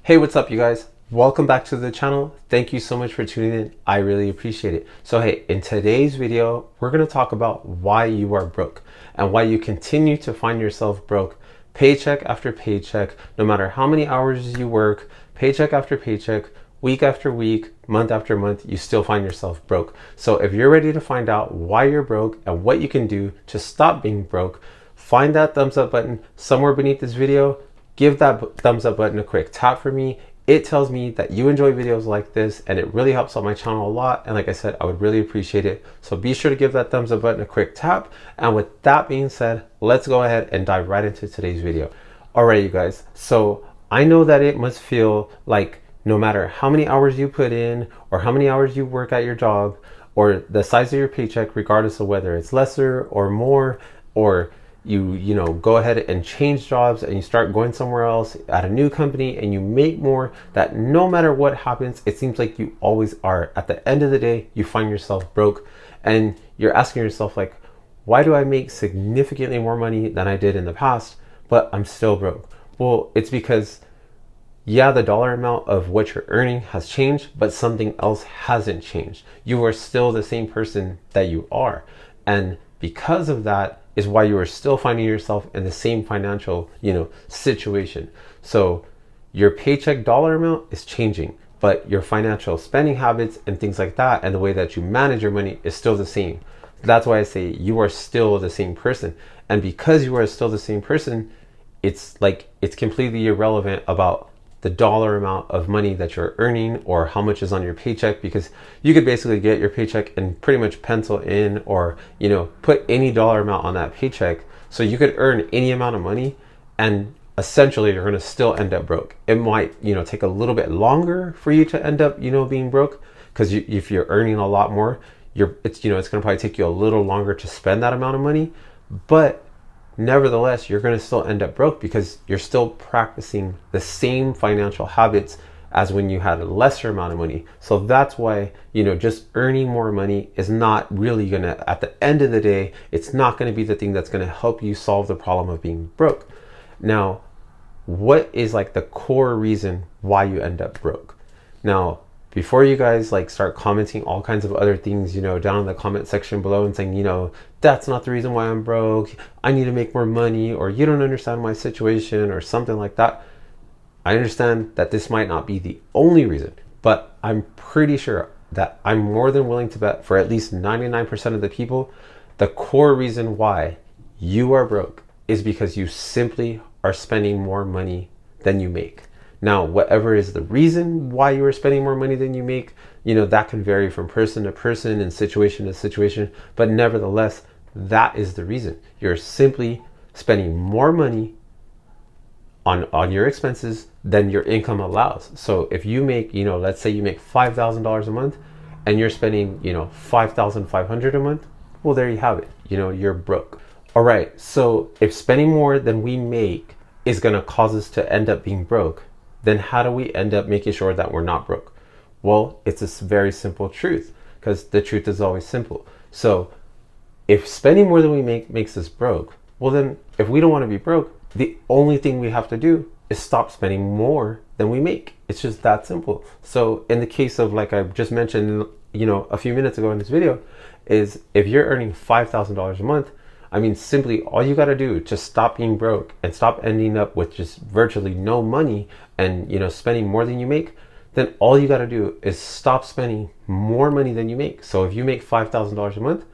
Hey, what's up, you guys? Welcome back to the channel. Thank you so much for tuning in. I really appreciate it. So hey, in today's video, we're going to talk about why you are broke and why you continue to find yourself broke paycheck after paycheck, no matter how many hours you work, paycheck after paycheck, week after week, month after month, you still find yourself broke. So if you're ready to find out why you're broke and what you can do to stop being broke, find that thumbs up button somewhere beneath this video. Give that thumbs up button a quick tap for me. It tells me that you enjoy videos like this and it really helps out my channel a lot. And like I said, I would really appreciate it. So be sure to give that thumbs up button a quick tap. And with that being said, let's go ahead and dive right into today's video. All right, you guys. So I know that it must feel like no matter how many hours you put in or how many hours you work at your job or the size of your paycheck, regardless of whether it's lesser or more, or you know, go ahead and change jobs and you start going somewhere else at a new company and you make more, that no matter what happens, it seems like you always are. At the end of the day, you find yourself broke and you're asking yourself, like, why do I make significantly more money than I did in the past, but I'm still broke? Well, it's because, yeah, the dollar amount of what you're earning has changed, but something else hasn't changed. You are still the same person that you are. And because of that is why you are still finding yourself in the same financial, situation. So your paycheck dollar amount is changing, but your financial spending habits and things like that and the way that you manage your money is still the same. That's why I say you are still the same person. And because you are still the same person, it's completely irrelevant about the dollar amount of money that you're earning or how much is on your paycheck, because you could basically get your paycheck and pretty much pencil in or put any dollar amount on that paycheck. So you could earn any amount of money and essentially you're going to still end up broke. It might take a little bit longer for you to end up being broke, because if you're earning a lot more, it's going to probably take you a little longer to spend that amount of money, but nevertheless, you're going to still end up broke because you're still practicing the same financial habits as when you had a lesser amount of money. So that's why, just earning more money is not really going to, at the end of the day, it's not going to be the thing that's going to help you solve the problem of being broke. Now, what is like the core reason why you end up broke? Now, before you guys start commenting all kinds of other things, down in the comment section below and saying, that's not the reason why I'm broke, I need to make more money, or you don't understand my situation or something like that. I understand that this might not be the only reason, but I'm pretty sure that I'm more than willing to bet for at least 99% of the people, the core reason why you are broke is because you simply are spending more money than you make. Now, whatever is the reason why you are spending more money than you make, that can vary from person to person and situation to situation. But nevertheless, that is the reason. You're simply spending more money on your expenses than your income allows. So if you make, let's say you make $5,000 a month and you're spending, $5,500 a month, well, there you have it. You're broke. All right. So if spending more than we make is going to cause us to end up being broke, then how do we end up making sure that we're not broke? Well, it's a very simple truth, because the truth is always simple. So if spending more than we make makes us broke, well then if we don't want to be broke, the only thing we have to do is stop spending more than we make. It's just that simple. So in the case of, like I just mentioned, a few minutes ago in this video, is if you're earning $5,000 a month, I mean, simply all you got to do to stop being broke and stop ending up with just virtually no money and, spending more than you make, then all you got to do is stop spending more money than you make. So if you make $5,000 a month,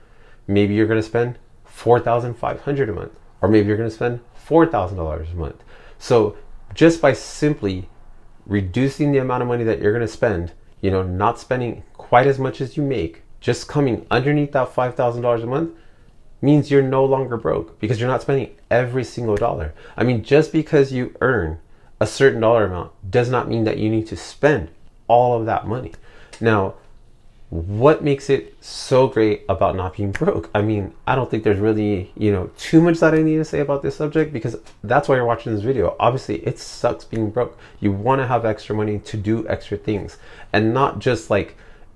maybe you're going to spend $4,500 a month, or maybe you're going to spend $4,000 a month. So just by simply reducing the amount of money that you're going to spend, not spending quite as much as you make, just coming underneath that $5,000 a month, means you're no longer broke, because you're not spending every single dollar. I mean, just because you earn a certain dollar amount does not mean that you need to spend all of that money. Now, what makes it so great about not being broke? I mean, I don't think there's really, too much that I need to say about this subject, because that's why you're watching this video. Obviously, it sucks being broke. You want to have extra money to do extra things, and not just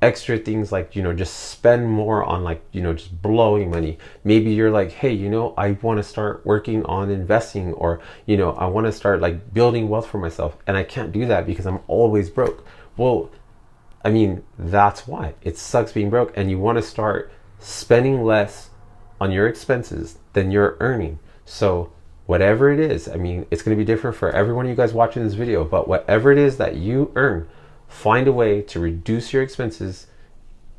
extra things like, just spend more on like, just blowing money. Maybe you're like, hey, I want to start working on investing, or, I want to start like building wealth for myself, and I can't do that because I'm always broke. Well, I mean, that's why it sucks being broke, and you want to start spending less on your expenses than you're earning. So whatever it is, I mean, it's going to be different for every one of you guys watching this video, but whatever it is that you earn, find a way to reduce your expenses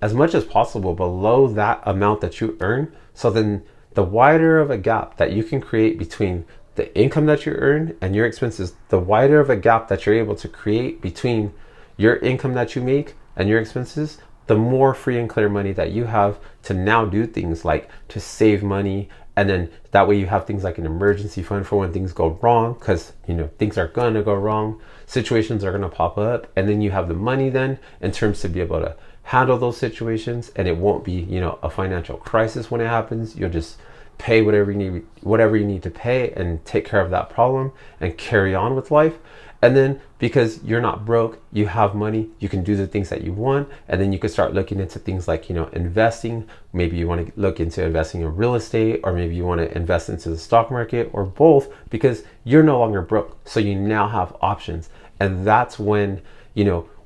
as much as possible below that amount that you earn. So then the wider of a gap that you can create between the income that you earn and your expenses, the wider of a gap that you're able to create between your income that you make and your expenses, the more free and clear money that you have to now do things like to save money. And then that way you have things like an emergency fund for when things go wrong, because things are gonna go wrong, situations are gonna pop up, and then you have the money then in terms to be able to handle those situations, and it won't be a financial crisis when it happens. You'll just pay whatever you need to pay and take care of that problem and carry on with life. And then because you're not broke, you have money, you can do the things that you want. And then you can start looking into things like, investing. Maybe you want to look into investing in real estate, or maybe you want to invest into the stock market, or both, because you're no longer broke. So you now have options. And that's when,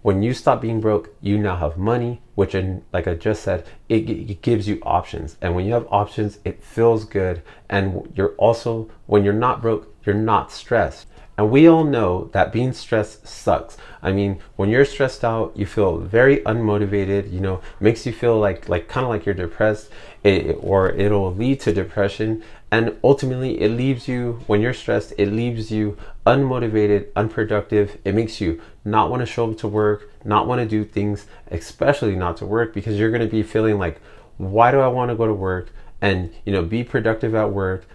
when you stop being broke, you now have money, which, like I just said, it gives you options. And when you have options, it feels good. And you're also, when you're not broke, you're not stressed. And we all know that being stressed sucks. I mean, when you're stressed out, you feel very unmotivated, makes you feel like kind of like you're depressed, or it'll lead to depression. And ultimately it leaves you, when you're stressed, it leaves you unmotivated, unproductive. It makes you not want to show up to work, not want to do things, especially not to work, because you're going to be feeling like, why do I want to go to work and, be productive at work,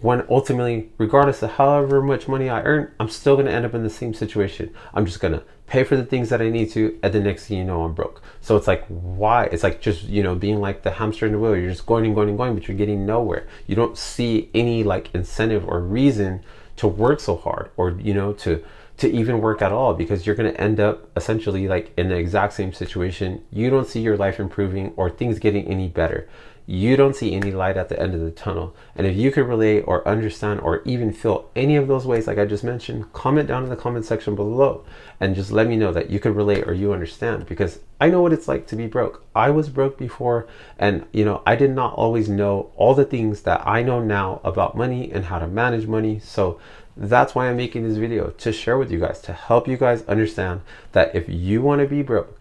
when ultimately, regardless of however much money I earn, I'm still going to end up in the same situation. I'm just going to pay for the things that I need to, and the next thing you know, I'm broke. So it's like, why? It's like just, being like the hamster in the wheel. You're just going and going and going, but you're getting nowhere. You don't see any like incentive or reason to work so hard, or, to even work at all, because you're going to end up essentially like in the exact same situation. You don't see your life improving or things getting any better. You don't see any light at the end of the tunnel. And if you could relate or understand or even feel any of those ways like I just mentioned, comment down in the comment section below and just let me know that you could relate or you understand, because I know what it's like to be broke. I was broke before, and I did not always know all the things that I know now about money and how to manage money. So that's why I'm making this video, to share with you guys, to help you guys understand that if you want to be broke,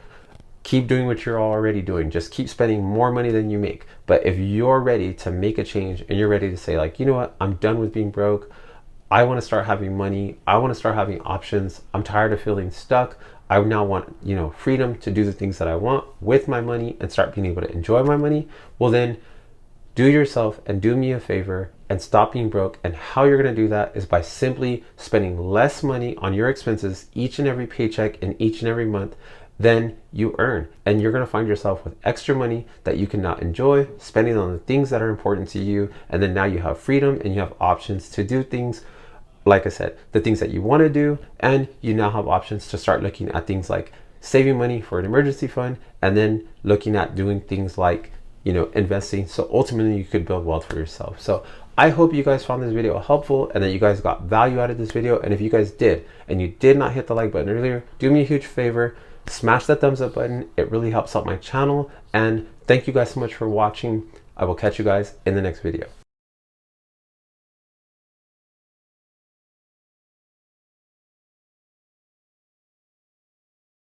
keep doing what you're already doing. Just keep spending more money than you make. But if you're ready to make a change and you're ready to say like, you know what, I'm done with being broke. I want to start having money. I want to start having options. I'm tired of feeling stuck. I now want, freedom to do the things that I want with my money and start being able to enjoy my money. Well, then do yourself and do me a favor and stop being broke. And how you're going to do that is by simply spending less money on your expenses each and every paycheck and each and every month than you earn. And you're going to find yourself with extra money that you can now enjoy spending on the things that are important to you. And then now you have freedom and you have options to do things, like I said, the things that you want to do. And you now have options to start looking at things like saving money for an emergency fund, and then looking at doing things like, investing. So ultimately you could build wealth for yourself. So I hope you guys found this video helpful and that you guys got value out of this video. And if you guys did, and you did not hit the like button earlier, do me a huge favor. Smash that thumbs up button. It really helps out my channel. And thank you guys so much for watching. I will catch you guys in the next video.